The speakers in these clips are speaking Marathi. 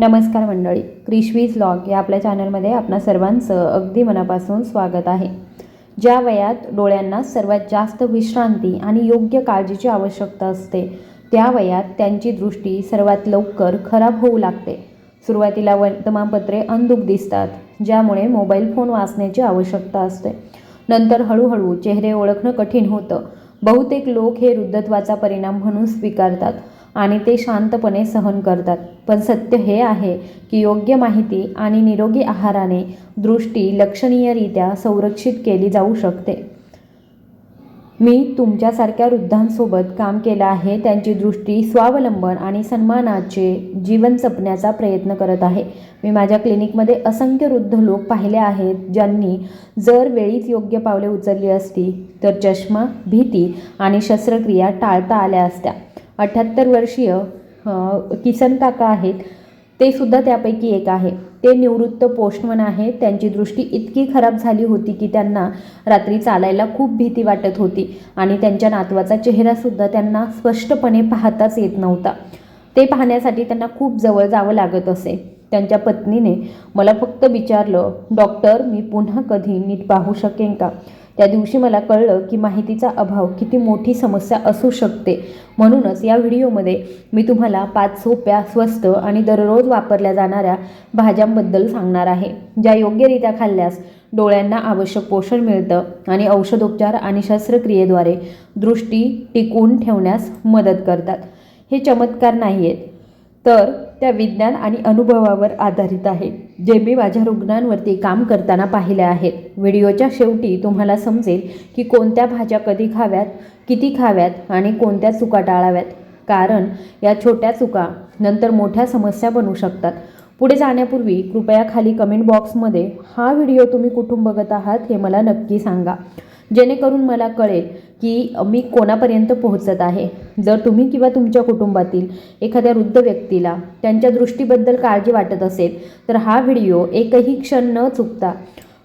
नमस्कार मंडळी, क्रिशवीज व्लॉग या आपल्या चॅनलमध्ये आपणा सर्वांचं अगदी मनापासून स्वागत आहे। ज्या वयात डोळ्यांना सर्वात जास्त विश्रांती आणि योग्य काळजीची आवश्यकता असते, त्या वयात त्यांची दृष्टी सर्वात लवकर खराब होऊ लागते। सुरुवातीला वर्तमानपत्रे अंधुक दिसतात, ज्यामुळे मोबाईल फोन वाचण्याची आवश्यकता असते। नंतर हळूहळू चेहरे ओळखणं कठीण होतं। बहुतेक लोक हे वृद्धत्वाचा परिणाम म्हणून स्वीकारतात आणि ते शांतपणे सहन करतात। पण सत्य हे आहे की योग्य माहिती आणि निरोगी आहाराने दृष्टी लक्षणीयरित्या संरक्षित केली जाऊ शकते। मी तुमच्यासारख्या वृद्धांसोबत काम केलं आहे, त्यांची दृष्टी स्वावलंबन आणि सन्मानाचे जीवन जगण्याचा प्रयत्न करत आहे। मी माझ्या क्लिनिकमध्ये असंख्य वृद्ध लोक पाहिले आहेत, ज्यांनी जर वेळीच योग्य पावले उचलली असती तर चष्मा, भीती आणि शस्त्रक्रिया टाळता आल्या असत्या। 78 वर्षीय किसन काका आहेत, ते सुद्धा त्यापैकी एक आहे। ते निवृत्त पोस्टमन आहेत। त्यांची दृष्टी इतकी खराब झाली होती की त्यांना रात्री चालायला खूप भीती वाटत होती आणि त्यांच्या नातवाचा चेहरासुद्धा त्यांना स्पष्टपणे पाहताच येत नव्हता। ते पाहण्यासाठी त्यांना खूप जवळ जावं लागत असे। त्यांच्या पत्नीने मला फक्त विचारलं, डॉक्टर, मी पुन्हा कधी नीट पाहू शकेन का? त्या दिवशी मला कळलं की माहितीचा अभाव किती मोठी समस्या असू शकते। म्हणूनच या व्हिडिओमध्ये मी तुम्हाला 5 सोप्या, स्वस्त आणि दररोज वापरल्या जाणाऱ्या भाज्यांबद्दल सांगणार आहे, ज्या योग्यरित्या खाल्ल्यास डोळ्यांना आवश्यक पोषण मिळतं आणि औषधोपचार आणि शस्त्रक्रियेद्वारे दृष्टी टिकवून ठेवण्यास मदत करतात। हे चमत्कार नाही आहेत, तर त्या विज्ञान आणि अनुभवावर आधारित आहे, जे मी माझ्या रुग्णांवरती काम करताना पाहिले आहेत। व्हिडिओच्या शेवटी तुम्हाला समजेल की कोणत्या भाज्या कधी खाव्यात, किती खाव्यात आणि कोणत्या चुका टाळाव्यात, कारण या छोट्या चुका नंतर मोठ्या समस्या बनू शकतात। पुढे जाण्यापूर्वी कृपया खाली कमेंट बॉक्समध्ये हा व्हिडिओ तुम्ही कुठून बघत आहात हे मला नक्की सांगा, जेणेकरून मला कळेल की मी कोणापर्यंत पोहोचत आहे। जर तुम्ही किंवा तुमच्या कुटुंबातील एखाद्या वृद्ध व्यक्तीला त्यांच्या दृष्टीबद्दल काळजी वाटत असेल, तर हा व्हिडिओ एकही क्षण न चुकता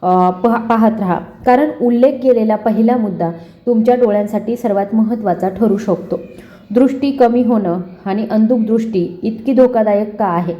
पाहत राहा, कारण उल्लेख केलेला पहिला मुद्दा तुमच्या डोळ्यांसाठी सर्वात महत्त्वाचा ठरू शकतो। दृष्टी कमी होणं आणि अंधुक दृष्टी इतकी धोकादायक का आहे?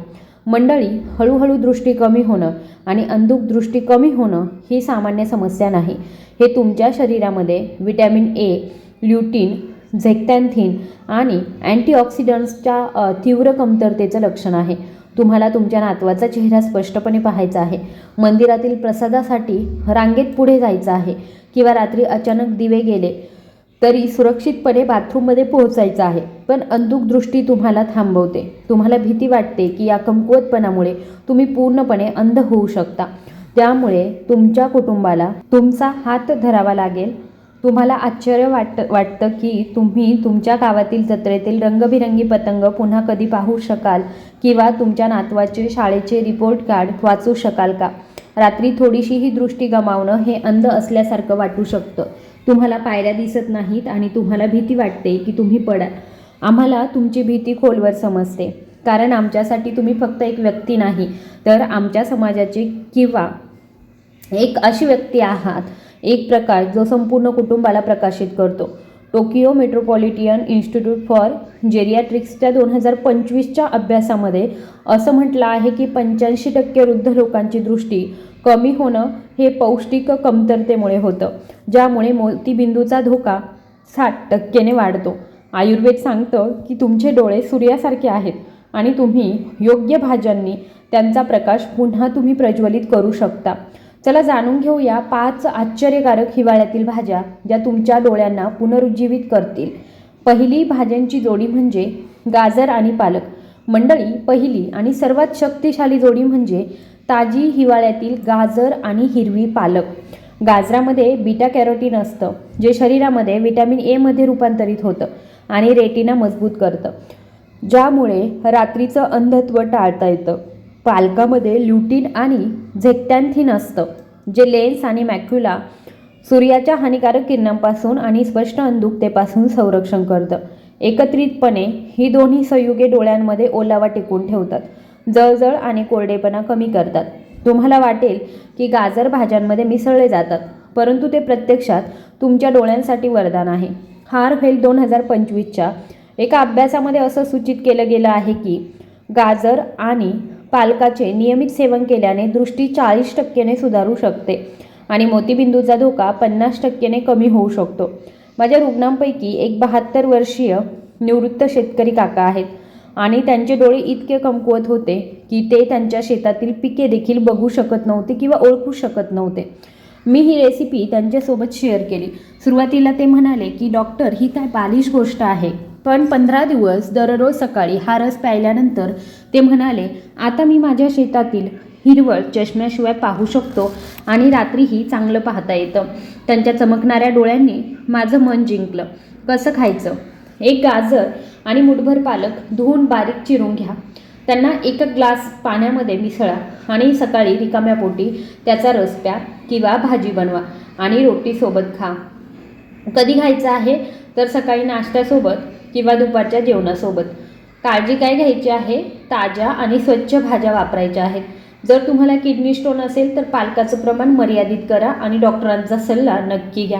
मंडळी, हळूहळू दृष्टी कमी होणं आणि अंधुक दृष्टी कमी होणं ही सामान्य समस्या नाही। हे तुमच्या शरीरामध्ये व्हिटॅमिन ए, ल्युटीन, झेक्टॅन्थिन आणि अँटीऑक्सिडंट्सच्या तीव्र कमतरतेचं लक्षण आहे। तुम्हाला तुमच्या नातवाचा चेहरा स्पष्टपणे पाहायचा आहे, मंदिरातील प्रसादासाठी रांगेत पुढे जायचं आहे, किंवा रात्री अचानक दिवे गेले तरी सुरक्षितपणे बाथरूममध्ये पोहोचायचं आहे। पण अंधुक दृष्टी तुम्हाला थांबवते। तुम्हाला भीती वाटते की या कमकुवतपणामुळे तुम्ही पूर्णपणे अंध होऊ शकता। त्यामुळे तुमच्या कुटुंबाला तुमचा हात धरावा लागेल। तुम्हाला आश्चर्य वाटतं की तुम्ही तुमच्या गावातील जत्रेतील रंगबिरंगी पतंग पुन्हा कधी पाहू शकाल, किंवा तुमच्या नातवाचे शाळेचे रिपोर्ट कार्ड वाचू शकाल का? रात्री थोडीशीही दृष्टी गमावणं हे अंध असल्यासारखं वाटू शकतं। तुम्हाला पायऱ्या दिसत नाहीत आणि तुम्हाला भीती वाटते की तुम्ही पडाल। आम्हाला तुमची भीती खोलवर समजते, कारण आमच्यासाठी तुम्ही फक्त एक व्यक्ती नाही, तर आमच्या समाजाचे किंवा एक अशी व्यक्ती आहात, एक प्रकार जो संपूर्ण कुटुंबाला प्रकाशित करतो। टोकियो मेट्रोपॉलिटन इन्स्टिट्यूट फॉर जेरियाट्रिक्सच्या 2025च्या अभ्यासामध्ये असं म्हटलं आहे की 85% वृद्ध लोकांची दृष्टी कमी होणं हे पौष्टिक कमतरतेमुळे होतं, ज्यामुळे मोतीबिंदूचा धोका 60% वाढतो। आयुर्वेद सांगतं की तुमचे डोळे सूर्यासारखे आहेत आणि तुम्ही योग्य भाज्यांनी त्यांचा प्रकाश पुन्हा तुम्ही प्रज्वलित करू शकता। चला जाणून घेऊया 5 आश्चर्यकारक हिवाळ्यातील भाज्या, ज्या तुमच्या डोळ्यांना पुनरुज्जीवित करतील। पहिली भाज्यांची जोडी म्हणजे गाजर आणि पालक। मंडळी, पहिली आणि सर्वात शक्तिशाली जोडी म्हणजे ताजी हिवाळ्यातील गाजर आणि हिरवी पालक। गाजरामध्ये बीटा कॅरोटीन असतं, जे शरीरामध्ये व्हिटॅमिन ए मध्ये रूपांतरित होतं आणि रेटिना मजबूत करतं, ज्यामुळे रात्रीचं अंधत्व टाळता येतं। पालकामध्ये ल्युटीन आणि झेक्टॅन्थिन असतं, जे लेन्स आणि मॅक्युला सूर्याच्या हानिकारक किरणांपासून आणि स्पष्ट अंधुकतेपासून संरक्षण करतं। एकत्रितपणे ही दोन्ही संयुगे डोळ्यांमध्ये ओलावा टिकवून ठेवतात, जळजळ आणि कोरडेपणा कमी करतात। तुम्हाला वाटेल की गाजर भाज्यांमध्ये मिसळले जातात, परंतु ते प्रत्यक्षात तुमच्या डोळ्यांसाठी वरदान आहे। हार्ट हेल्थ 2025च्या एका अभ्यासामध्ये असं सूचित केलं गेलं आहे की गाजर आणि पालकाचे नियमित सेवन केल्याने दृष्टी 40% सुधारू शकते आणि मोतीबिंदूचा धोका 50% कमी होऊ शकतो. माझ्या रुग्णांपैकी एक 72 वर्षीय निवृत्त शेतकरी काका आहेत आणि त्यांचे डोळे इतके कमकुवत होते की ते त्यांच्या शेतातील पिके देखील बघू शकत नव्हते किंवा ओळखू शकत नव्हते. मी ही रेसिपी त्यांच्यासोबत शेअर केली. सुरुवातीला ते म्हणाले की डॉक्टर, ही काय बालिश गोष्ट आहे. पण 15 दिवस दररोज सकाळी हा रस प्यायल्यानंतर ते म्हणाले, आता मी माझ्या शेतातील हिरवळ चष्म्याशिवाय पाहू शकतो आणि रात्रीही चांगलं पाहता येतं. त्यांच्या चमकणाऱ्या डोळ्यांनी माझं मन जिंकलं. कसं खायचं? एक गाजर आणि मुठभर पालक धुवून बारीक चिरून घ्या. त्यांना 1 ग्लास पाण्यामध्ये मिसळा आणि सकाळी रिकाम्या पोटी त्याचा रस प्या किंवा भाजी बनवा आणि रोटीसोबत खा. कधी खायचं आहे तर सकाळी नाश्त्यासोबत किंवा दुपारच्या जेवणासोबत. काळजी काय घ्यायची आहे? ताज्या आणि स्वच्छ भाज्या वापरायच्या आहेत. जर तुम्हाला किडनी स्टोन असेल तर पालकाचं प्रमाण मर्यादित करा आणि डॉक्टरांचा सल्ला नक्की घ्या.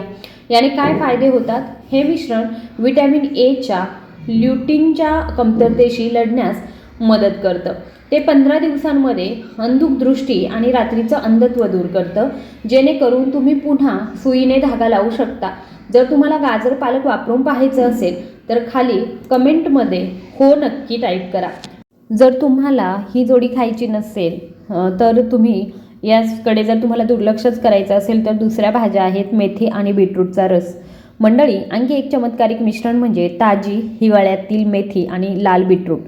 याने काय फायदे होतात? हे मिश्रण व्हिटॅमिन एच्या ल्युटिनच्या कमतरतेशी लढण्यास मदत करतं. ते 15 दिवसांमध्ये अंधुक दृष्टी आणि रात्रीचं अंधत्व दूर करतं, जेणेकरून तुम्ही पुन्हा सुईने धागा लावू शकता. जर तुम्हाला गाजर पालक वापरून पाहायचं असेल तर खाली कमेंटमध्ये हो नक्की टाईप करा. जर तुम्हाला ही जोडी खायची नसेल तर तुम्ही याकडे जर तुम्हाला दुर्लक्षच करायचं असेल तर दुसऱ्या भाज्या आहेत मेथी आणि बीटरूटचा रस. मंडळी, आणखी एक चमत्कारिक मिश्रण म्हणजे ताजी हिवाळ्यातील मेथी आणि लाल बीटरूट.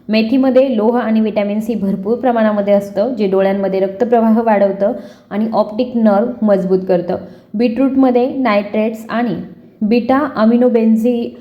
मेथीमध्ये लोह आणि व्हिटॅमिन सी भरपूर प्रमाणामध्ये असतं, जे डोळ्यांमध्ये रक्तप्रवाह वाढवतं आणि ऑप्टिक नर्व मजबूत करतं. बीटरूटमध्ये नायट्रेट्स आणि बीटा अमिनोबेन्झोथिआझोल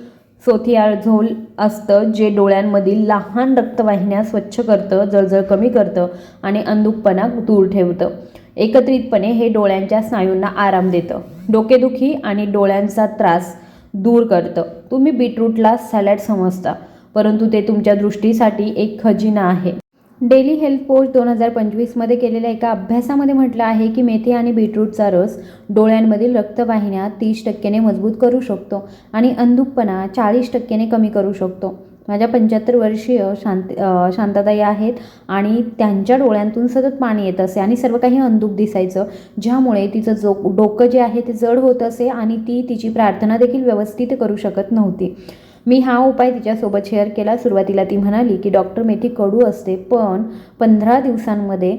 असतं, जे डोळ्यांमधील लहान रक्तवाहिन्या स्वच्छ करतं, जळजळ कमी करतं आणि अंधुकपणा दूर ठेवतं. एकत्रितपणे हे डोळ्यांच्या स्नायूंना आराम देतं, डोकेदुखी आणि डोळ्यांचा त्रास दूर करतं. तुम्ही बीटरूटला सॅलड समजता, परंतु ते तुमच्या दृष्टीसाठी एक खजिना आहे. डेली हेल्थ पोस्ट 2025 केलेल्या एका अभ्यासामध्ये म्हटलं आहे की मेथी आणि बीटरूटचा रस डोळ्यांमधील रक्तवाहिन्या 30% मजबूत करू शकतो आणि अंधुकपणा 40% कमी करू शकतो. माझ्या 75 वर्षीय शांताताई आहेत आणि त्यांच्या डोळ्यांतून सतत पाणी येत असे आणि सर्व काही अंधुक दिसायचं, ज्यामुळे तिचं डोकं जे आहे ते जड होत असे आणि ती तिची प्रार्थना देखील व्यवस्थित करू शकत नव्हती. मी हा उपाय तिच्यासोबत शेअर केला. सुरुवातीला ती म्हणाली की डॉक्टर, मेथी कडू असते, पण 15 दिवसांमध्ये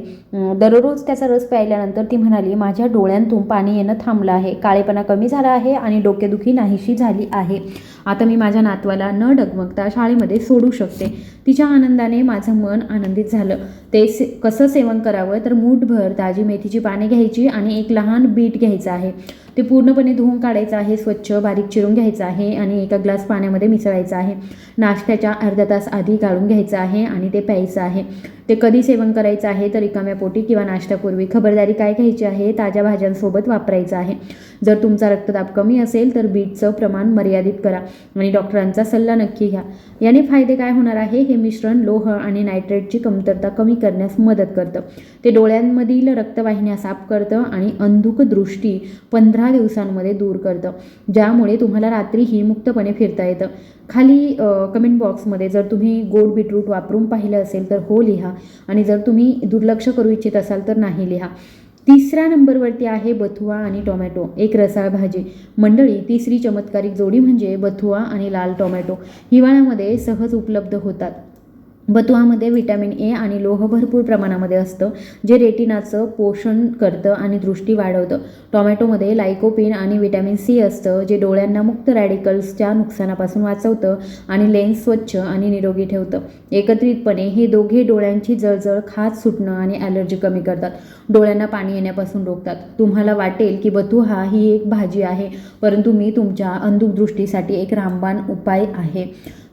दररोज त्याचा रस प्यायल्यानंतर ती म्हणाली, माझ्या डोळ्यांतून पाणी येणं थांबलं आहे, काळेपणा कमी झाला आहे आणि डोकेदुखी नाहीशी झाली आहे. आता मी माझ्या नातवाला न डगमगता शाळेमध्ये सोडू शकते. तिच्या आनंदाने माझं मन आनंदित झालं. ते कसं सेवन करावं तर मूठभर ताजी मेथीची पाने घ्यायची आणि एक लहान बीट घ्यायचं आहे. ते पूर्णपणे धुवून काढायचं आहे, स्वच्छ बारीक चिरून घ्यायचं आहे आणि 1 ग्लास पाण्यामध्ये मिसळायचं आहे. नाश्त्याच्या अर्धा तास आधी काढून घ्यायचं आहे आणि ते प्यायचं आहे. ते कधी सेवन करायचं आहे तर रिकाम्या पोटी किंवा नाश्त्यापूर्वी. खबरदारी काय घ्यायची आहे? ताज्या भाज्यांसोबत वापरायचं आहे. जर तुमचा रक्तदाब कमी असेल तर बीटचं प्रमाण मर्यादित करा आणि डॉक्टरांचा सल्ला नक्की घ्या. याने फायदे काय होणार आहे? हे मिश्रण लोह आणि नायट्रेटची कमतरता कमी करण्यास मदत करतं. ते डोळ्यांमधील रक्तवाहिन्या साफ करतं आणि अंधुक दृष्टी 15 दिवसांमध्ये दूर करतं, ज्यामुळे तुम्हाला रात्रीही मुक्तपणे फिरता येतं. खाली कमेंट बॉक्समध्ये जर तुम्ही गोड बीटरूट वापरून पाहिलं असेल तर हो लिहा आणि जर तुम्ही दुर्लक्ष करू इच्छित असाल तर नाही लिहा. 3ऱ्या नंबरवरती आहे बथुआ आणि टोमॅटो, एक रसाळ भाजी. मंडळी, तिसरी चमत्कारिक जोडी म्हणजे बथुआ आणि लाल टोमॅटो. हिवाळ्यामध्ये सहज उपलब्ध होतात. बथुआमध्ये व्हिटॅमिन ए आणि लोह भरपूर प्रमाणामध्ये असतं, जे रेटिनाचं पोषण करतं आणि दृष्टी वाढवतं. टोमॅटोमध्ये लायकोपीन आणि व्हिटॅमिन सी असतं, जे डोळ्यांना मुक्त रॅडिकल्सच्या नुकसानापासून वाचवतं आणि लेन्स स्वच्छ आणि निरोगी ठेवतं. एकत्रितपणे हे दोघे डोळ्यांची जळजळ, खाज सुटणं आणि ॲलर्जी कमी करतात, डोळ्यांना पाणी येण्यापासून रोखतात. तुम्हाला वाटेल की बथुआ ही एक भाजी आहे, परंतु मी तुमच्या अंधुक दृष्टीसाठी एक रामबाण उपाय आहे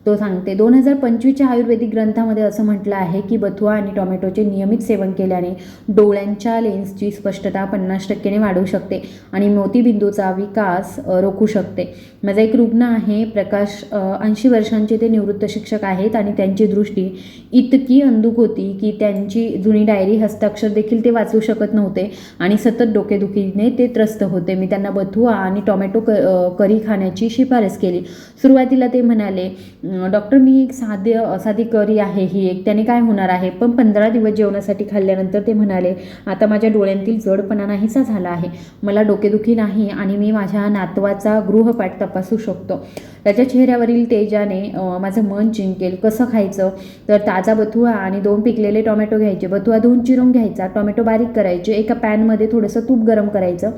तो सांगते. 2025च्या आयुर्वेदिक ग्रंथामध्ये असं म्हटलं आहे की बथुआ आणि टोमॅटोचे नियमित सेवन केल्याने डोळ्यांच्या लेन्सची स्पष्टता 50% वाढू शकते आणि मोतीबिंदूचा विकास रोखू शकते. माझा एक रुग्ण आहे प्रकाश, 80 वर्षांचे ते निवृत्त शिक्षक आहेत आणि त्यांची दृष्टी इतकी अंधुक होती की त्यांची जुनी डायरी, हस्ताक्षर देखील ते वाचू शकत नव्हते आणि सतत डोकेदुखीने ते त्रस्त होते. मी त्यांना बथुआ आणि टोमॅटो करी खाण्याची शिफारस केली. सुरुवातीला ते म्हणाले डॉक्टर मी एक साधी करी आहे ही एक, त्याने काय होणार आहे. पण 15 दिवस जेवणासाठी खाल्ल्यानंतर ते म्हणाले आता माझ्या डोळ्यांतील जडपणा नाहीसा झाला आहे, मला डोकेदुखी नाही आणि मी माझ्या नातवाचा गृहपाठ तपासू शकतो. त्याच्या चेहऱ्यावरील तेजाने माझं मन जिंकेल. कसं खायचं तर ताजा बथुआ आणि 2 पिकलेले टोमॅटो घ्यायचे. बथुआ धुवून चिरून घ्यायचा, टोमॅटो बारीक करायचे, एका पॅनमध्ये थोडंसं तूप गरम करायचं,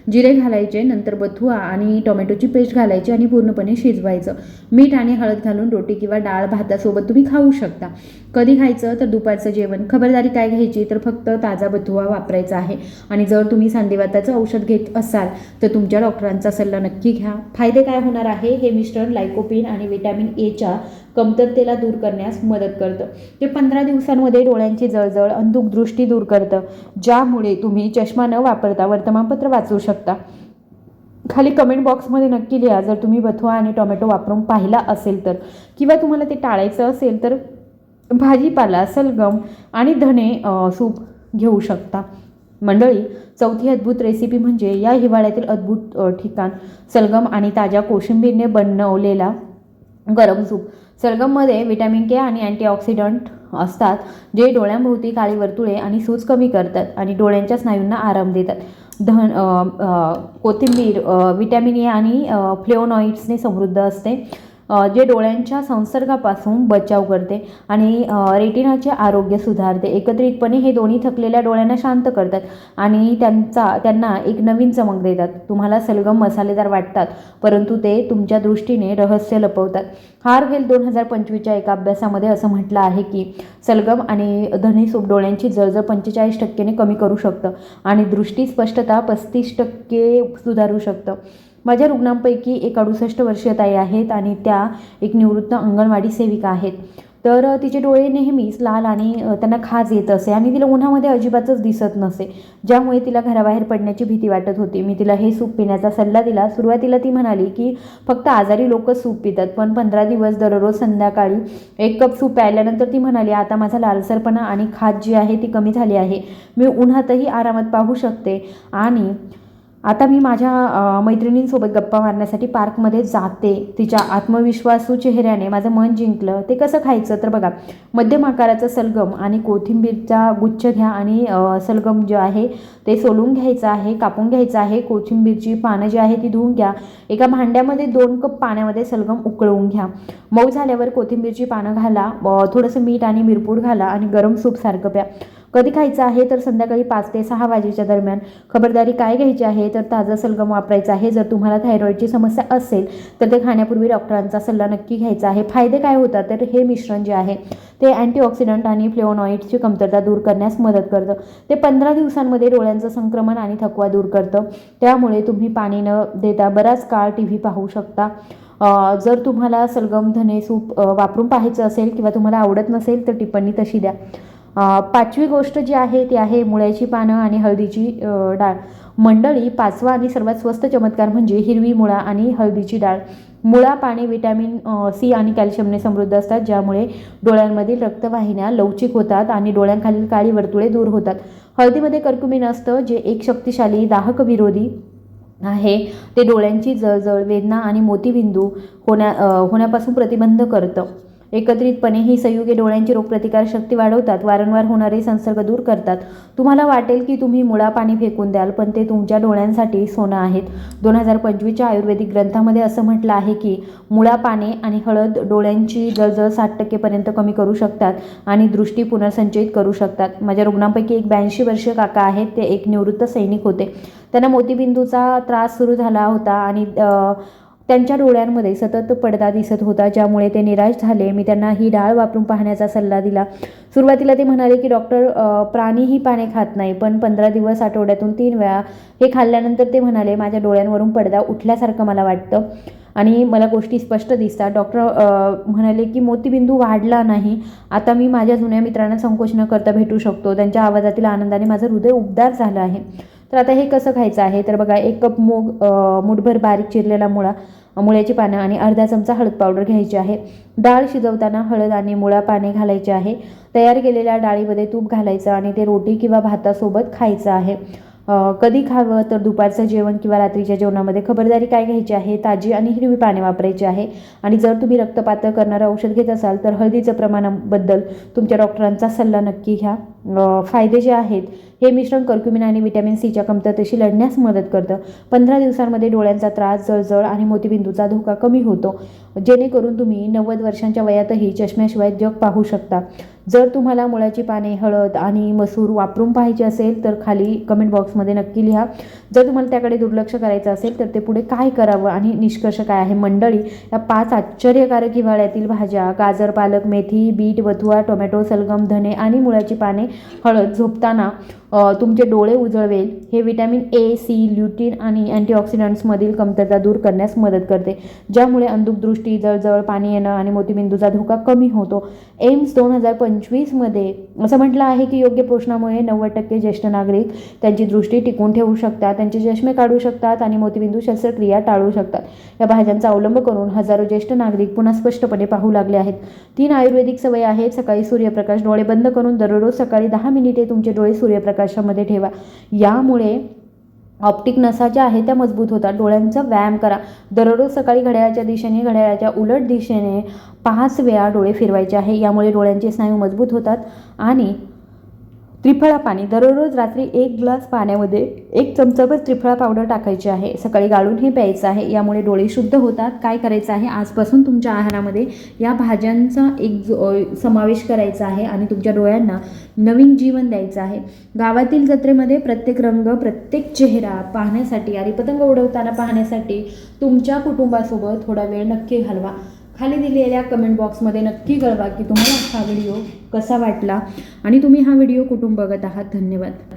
जिरे घालायचे, नंतर बथुआ आणि टोमॅटोची पेस्ट घालायची आणि पूर्णपणे शिजवायचं. मीठ आणि हळद घालून रोटी किंवा डाळ भातासोबत तुम्ही खाऊ शकता. कधी खायचं तर दुपारचं जेवण. खबरदारी काय घ्यायची तर फक्त ताजा बथुआ वापरायचा आहे. आणि जर तुम्ही सांधिवाताचं औषध घेत असाल तर तुमच्या डॉक्टरांचा सल्ला नक्की घ्या. फायदे काय होणार आहे, हे मिश्रण लाइकोपीन आणि व्हिटॅमिन एच्या कमतरतेला दूर करण्यास मदत करतं. ते 15 दिवसांमध्ये डोळ्यांची जळजळ, अंधुक दृष्टी दूर करतं, ज्यामुळे तुम्ही चष्मा न वापरता वर्तमानपत्र वाचू शकता. खाली कमेंट बॉक्समध्ये नक्की लिहा जर तुम्ही बथुआ आणि टोमॅटो वापरून पाहिला असेल तर, किंवा तुम्हाला ते टाळायचं असेल तर भाजीपाला, सलगम आणि धने सूप घेऊ शकता. मंडळी, चौथी अद्भुत रेसिपी म्हणजे या हिवाळ्यातील अद्भुत ठिकाण सलगम आणि ताज्या कोशिंबीरने बनवलेला गरम सूप. सलगममध्ये व्हिटॅमिन के आणि अँटीऑक्सिडंट असतात, जे डोळ्यांभोवती काळी वर्तुळे आणि सूज कमी करतात आणि डोळ्यांच्या स्नायूंना आराम देतात. कोथिंबीर व्हिटॅमिन ए आणि फ्लेवोनॉइड्सने समृद्ध असते, जे डोळ्यांच्या संसर्गापासून बचाव करते आणि रेटिनाचे आरोग्य सुधारते. एकत्रितपणे हे दोन्ही थकलेल्या डोळ्यांना शांत करतात आणि त्यांना एक नवीन चमक देतात. तुम्हाला सलगम मसालेदार वाटतात, परंतु ते तुमच्या दृष्टीने रहस्य लपवतात. हार्वेल 2025च्या एका अभ्यासामध्ये असं म्हटलं आहे की सलगम आणि धने सूप डोळ्यांची जळजळ 45% कमी करू शकतं आणि दृष्टी स्पष्टता 35% सुधारू शकतं. माझ्या रुग्णांपैकी एक 68 वर्षीय ताई आहेत आणि त्या एक निवृत्त अंगणवाडी सेविका आहेत. तर तिचे डोळे नेहमीच लाल आणि त्यांना खाज येत असे आणि तिला उन्हामध्ये अजिबातच दिसत नसे, ज्यामुळे तिला घराबाहेर पडण्याची भीती वाटत होती. मी तिला हे सूप पिण्याचा सल्ला दिला. सुरुवातीला ती म्हणाली की फक्त आजारी लोक सूप पितात, पण 15 दिवस दररोज संध्याकाळी 1 कप सूप प्यायल्यानंतर ती म्हणाली आता माझा लालसरपणा आणि खाज जी आहे ती कमी झाली आहे, मी उन्हातही आरामात पाहू शकते आणि आता मी माझ्या मैत्रिणींसोबत गप्पा मारण्यासाठी पार्कमध्ये जाते. तिच्या आत्मविश्वासू चेहऱ्याने माझं मन जिंकलं. ते कसं खायचं तर बघा, मध्यम आकाराचं सलगम आणि कोथिंबीरचा गुच्छ घ्या आणि सलगम जे आहे ते सोलून घ्यायचं आहे, कापून घ्यायचं आहे. कोथिंबीरची पानं जी आहे ती धुवून घ्या. एका भांड्यामध्ये 2 कप पाण्यामध्ये सलगम उकळवून घ्या. मऊ झाल्यावर कोथिंबीरची पानं घाला, थोडंसं मीठ आणि मिरपूड घाला आणि गरम सूपसारखं प्या. कधी खायचं आहे तर संध्याकाळी 5 ते 6 वाजेच्या दरम्यान. खबरदारी काय घ्यायची आहे तर ताजं सलगम वापरायचं आहे. जर तुम्हाला थायरॉईडची समस्या असेल तर ते खाण्यापूर्वी डॉक्टरांचा सल्ला नक्की घ्यायचा आहे. फायदे काय होतात तर हे मिश्रण जे आहे ते अँटीऑक्सिडंट आणि फ्लेवोनॉइड्सची कमतरता दूर करण्यास मदत करतं. ते 15 दिवसांमध्ये डोळ्यांचं संक्रमण आणि थकवा दूर करतं. त्यामुळे तुम्ही पाणी न देता बराच काळ TV पाहू शकता. जर तुम्हाला सलगम धने सूप वापरून पाहायचं असेल किंवा तुम्हाला आवडत नसेल तर टिप्पणी तशी द्या. 5वी गोष्ट जी आहे ती आहे मुळ्याची पानं आणि हळदीची डाळ. मंडळी, 5वा आणि सर्वात स्वस्त चमत्कार म्हणजे हिरवी मुळा आणि हळदीची डाळ. मुळा पाने व्हिटॅमिन C आणि कॅल्शियमने समृद्ध असतात, ज्यामुळे डोळ्यांमधील रक्तवाहिन्या लवचिक होतात आणि डोळ्यांखालील काळी वर्तुळे दूर होतात. हळदीमध्ये कर्क्युमिन असतं, जे एक शक्तिशाली दाहक विरोधी आहे. ते डोळ्यांची जळजळ, वेदना आणि मोतीबिंदू होण्यापासून प्रतिबंध करतं. एकत्रितपणे ही संयुगे डोळ्यांची रोगप्रतिकार शक्ती वाढवतात, वारंवार होणारे संसर्ग दूर करतात. तुम्हाला वाटेल की तुम्ही मुळा पाणी फेकून द्याल, पण ते तुमच्या डोळ्यांसाठी सोनं आहेत. 2025च्या आयुर्वेदिक ग्रंथामध्ये असं म्हटलं आहे की मुळा पाने आणि हळद डोळ्यांची जळजळ 60% पर्यंत कमी करू शकतात आणि दृष्टी पुनर्संचयित करू शकतात. माझ्या रुग्णांपैकी एक 82 वर्षीय काका आहेत. ते एक निवृत्त सैनिक होते. त्यांना मोतीबिंदूचा त्रास सुरू झाला होता आणि त्यांच्या डोळ्यांमध्ये सतत पडदा दिसत होता, ज्यामुळे ते निराश झाले. मी त्यांना ही डाळ वापरून पाहण्याचा सल्ला दिला. सुरुवातीला ते म्हणाले की डॉक्टर, प्राणी ही पाने खात नाही, पण 15 दिवस आठवड्यातून 3 वेळा हे खाल्ल्यानंतर ते म्हणाले माझ्या डोळ्यांवरून पडदा उठल्यासारखं मला वाटतं आणि मला गोष्टी स्पष्ट दिसतात. डॉक्टर म्हणाले की मोतीबिंदू वाढला नाही, आता मी माझ्या जुन्या मित्रांना संकोच न करता भेटू शकतो. त्यांच्या आवाजातील आनंदाने माझं हृदय उबदार झालं आहे. तर आता हे कसं खायचं आहे तर बघा, 1 कप मूठभर बारीक चिरलेला मुळ्याची पानं आणि अर्धा चमचा हळद पावडर घ्यायची आहे. डाळ शिजवताना हळद आणि मुळा पाने घालायचे आहे. तयार केलेल्या डाळीमध्ये तूप घालायचं आणि ते रोटी किंवा भातासोबत खायचं आहे. कधी खावं तर दुपारचं जेवण किंवा रात्रीच्या जेवणामध्ये खबरदारी काय घ्यायची आहे, ताजी आणि हिरवी पाने वापरायची आहे. आणि जर तुम्ही रक्त पातळ करणारं औषध घेत असाल तर हळदीचं प्रमाणाबद्दल तुमच्या डॉक्टरांचा सल्ला नक्की घ्या. फायदे जे आहेत, हे मिश्रण कर्क्युमिन आणि व्हिटॅमिन सीच्या कमतरतेशी लढण्यास मदत करतं. 15 दिवसांमध्ये डोळ्यांचा त्रास, जळजळ आणि मोतीबिंदूचा धोका कमी होतो, जेणेकरून तुम्ही 90 वर्षांच्या वयातही चष्म्याशिवाय जग पाहू शकता. जर तुम्हाला मुळाची पाने, हळद आणि मसूर वापरून पाहायचे असेल तर खाली कमेंट बॉक्समध्ये नक्की लिहा. जर तुम्हाला त्याकडे दुर्लक्ष करायचं असेल तर ते पुढे काय करावं आणि निष्कर्ष काय आहे. मंडळी, या 5 आश्चर्यकारक हिवाळ्यातील भाज्या, गाजर, पालक, मेथी, बीट, बथुआ, टोमॅटो, सलगम, धने आणि मुळाची पाने, हळद झोपताना तुमचे डोळे उजळवेल. हे व्हिटॅमिन ए, सी, ल्युटिन आणि अँटीऑक्सिडंट्समधील कमतरता दूर करण्यास मदत करते, ज्यामुळे अंधुक दृष्टी, जळजळ, पाणी येणं आणि मोतीबिंदूचा धोका कमी होतो. एम्स 2025मध्ये असं म्हटलं आहे की योग्य पोषणामुळे 90% ज्येष्ठ नागरिक त्यांची दृष्टी टिकवून ठेवू शकतात, त्यांचे चष्मे काढू शकतात आणि मोतीबिंदू शस्त्रक्रिया टाळू शकतात. या भाज्यांचा अवलंब करून हजारो ज्येष्ठ नागरिक पुन्हा स्पष्टपणे पाहू लागले आहेत. 3 आयुर्वेदिक सवयी आहेत. सकाळी सूर्यप्रकाश, डोळे बंद करून दररोज सकाळी 10 मिनिटे तुमचे डोळे सूर्यप्रकाशामध्ये ठेवा. यामुळे ऑप्टिक नसा ज्या आहेत त्या मजबूत होतात. डोळ्यांचा व्यायाम करा. दररोज सकाळी घड्याळाच्या दिशेने, घड्याळाच्या उलट दिशेने 5 वेळा डोळे फिरवायचे आहे. यामुळे डोळ्यांचे स्नायू मजबूत होतात. आणि त्रिफळा पाणी, दररोज रात्री 1 ग्लास पाण्यामध्ये 1 चमचाभर त्रिफळा पावडर टाकायची आहे. सकाळी गाळून हे प्यायचं आहे. यामुळे डोळे शुद्ध होतात. काय करायचं आहे, आजपासून तुमच्या आहारामध्ये या भाज्यांचा समावेश करायचा आहे आणि तुमच्या डोळ्यांना नवीन जीवन द्यायचं आहे. गावातील जत्रेमध्ये प्रत्येक रंग, प्रत्येक चेहरा पाहण्यासाठी आणि पतंग उडवताना पाहण्यासाठी तुमच्या कुटुंबासोबत थोडा वेळ नक्की घालवा. खाली दिलेल्या कमेंट बॉक्समध्ये नक्की कळवा की तुम्हाला हा व्हिडिओ कसा वाटला आणि तुम्ही हा व्हिडिओ कुठून बघत आहात. धन्यवाद.